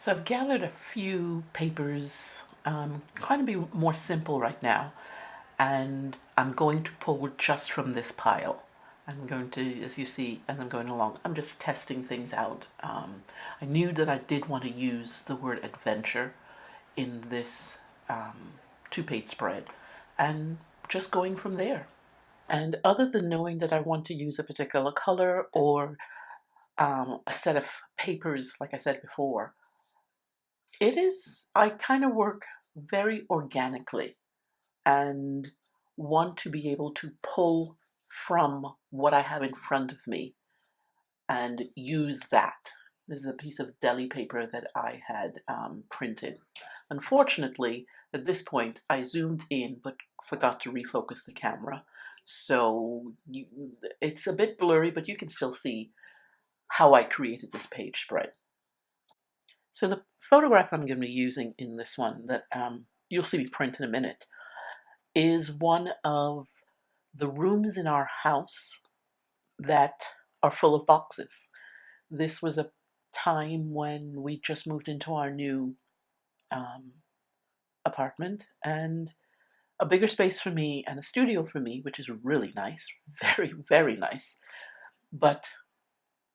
So I've gathered a few papers, trying to be more simple right now, and I'm going to pull just from this pile. I'm going to, as you see, as I'm going along, I'm just testing things out. I knew that I did want to use the word adventure in this two-page spread, and just going from there. And other than knowing that I want to use a particular color or a set of papers, like I said before, I kind of work very organically and want to be able to pull from what I have in front of me and use that. This is a piece of deli paper that I had printed. Unfortunately, at this point, I zoomed in but forgot to refocus the camera. So it's a bit blurry, but you can still see how I created this page spread. So the photograph I'm going to be using in this one that you'll see me print in a minute is one of the rooms in our house that are full of boxes. This was a time when we just moved into our new um, apartment and a bigger space for me and a studio for me, which is really nice, very, very nice. But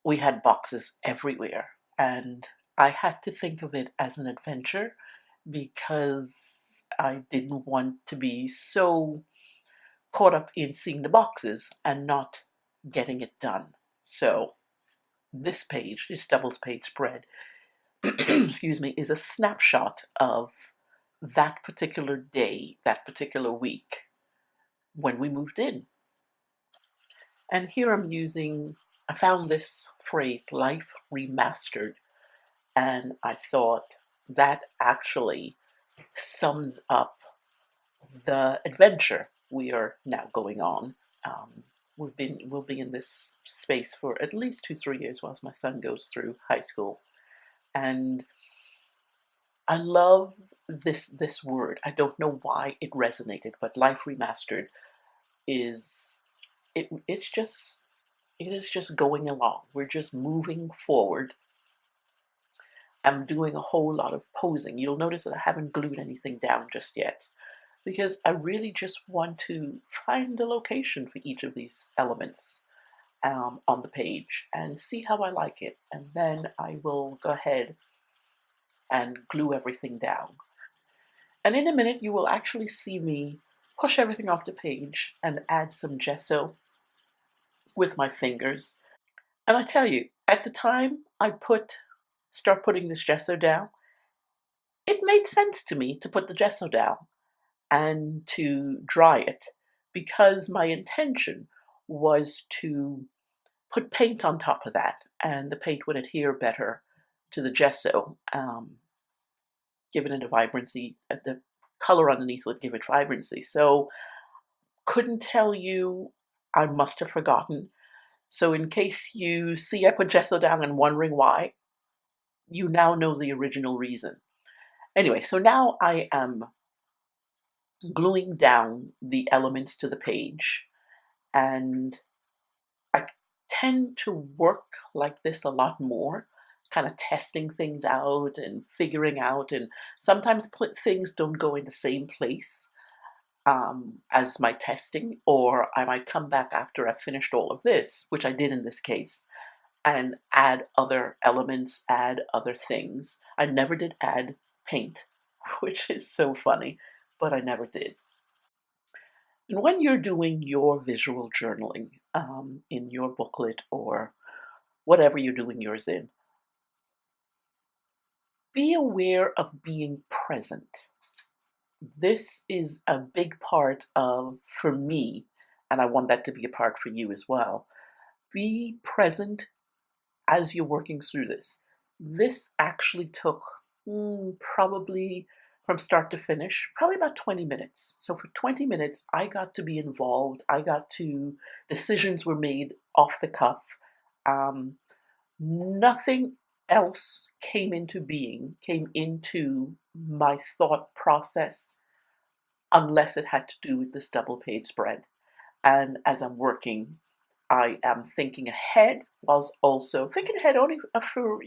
we had boxes everywhere, and I had to think of it as an adventure because I didn't want to be so caught up in seeing the boxes and not getting it done. So this page, this doubles page spread, excuse me, is a snapshot of that particular day, that particular week when we moved in. And here I found this phrase, life remastered, and I thought that actually sums up the adventure we are now going on. We'll be in this space for at least 2-3 years whilst my son goes through high school, and I love this word. I don't know why it resonated, but life remastered is it is just going along. We're just moving forward. I'm doing a whole lot of posing. You'll notice that I haven't glued anything down just yet because I really just want to find a location for each of these elements on the page and see how I like it. And then I will go ahead and glue everything down. And in a minute, you will actually see me push everything off the page and add some gesso with my fingers. And I tell you, at the time start putting this gesso down, it made sense to me to put the gesso down and to dry it because my intention was to put paint on top of that and the paint would adhere better to the gesso, giving it a vibrancy. The color underneath would give it vibrancy. So couldn't tell you, I must have forgotten. So in case you see I put gesso down and wondering why, you now know the original reason. Anyway, so now I am gluing down the elements to the page, and I tend to work like this a lot more, kind of testing things out and figuring out, and sometimes things don't go in the same place as my testing, or I might come back after I've finished all of this, which I did in this case, and add other elements, add other things. I never did add paint, which is so funny, but I never did. And when you're doing your visual journaling in your booklet or whatever you're doing yours in, be aware of being present. This is a big part of, for me, and I want that to be a part for you as well. Be present as you're working through this. This actually took probably from start to finish, probably about 20 minutes. So for 20 minutes, I got to be involved. Decisions were made off the cuff. Um, Nothing else came into my thought process unless it had to do with this double page spread. And as I'm working, I am thinking ahead, whilst also thinking ahead only for,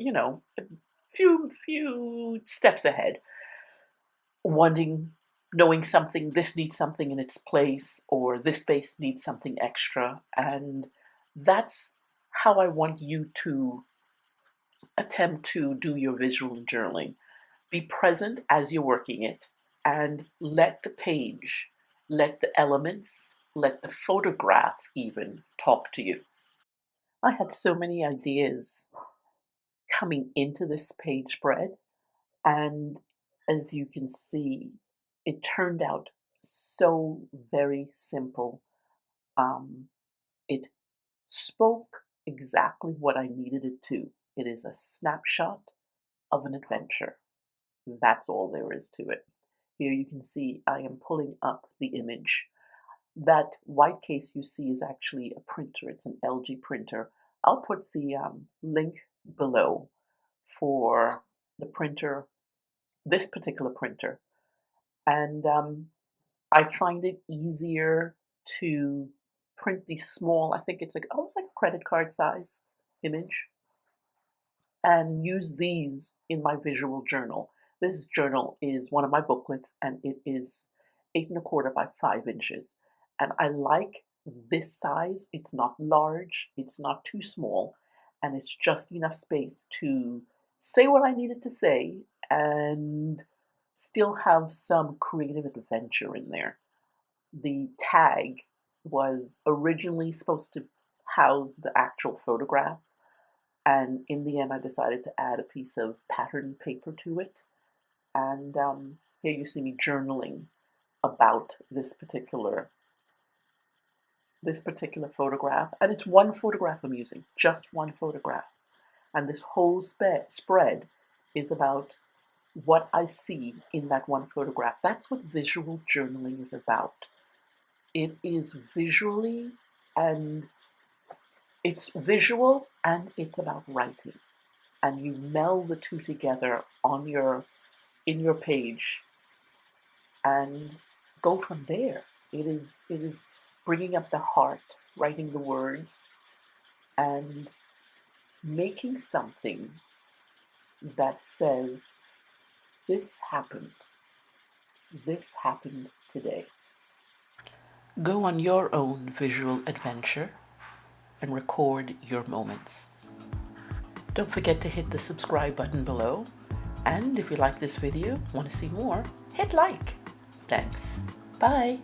few steps ahead, knowing something, this needs something in its place, or this space needs something extra. And that's how I want you to attempt to do your visual journaling. Be present as you're working it, and let the page, let the elements, let the photograph even talk to you. I had so many ideas coming into this page spread, and as you can see, it turned out so very simple. It spoke exactly what I needed it to. It is a snapshot of an adventure. That's all there is to it. Here you can see I am pulling up the image. That white case you see is actually a printer. It's an LG printer. I'll put the link below for the printer, this particular printer. And I find it easier to print these small, I think it's like almost like a credit card size image, and use these in my visual journal. This journal is one of my booklets, and it is 8¼ by 5 inches. And I like this size. It's not large, it's not too small, and it's just enough space to say what I needed to say and still have some creative adventure in there. The tag was originally supposed to house the actual photograph, and in the end, I decided to add a piece of pattern paper to it. And here you see me journaling about this particular photograph. And it's one photograph I'm using, just one photograph. And this whole spread is about what I see in that one photograph. That's what visual journaling is about. It is visually, and it's visual, and it's about writing. And you meld the two together in your page and go from there. It is bringing up the heart, writing the words, and making something that says, this happened today. Go on your own visual adventure and record your moments. Don't forget to hit the subscribe button below. And if you like this video, want to see more, hit like. Thanks. Bye.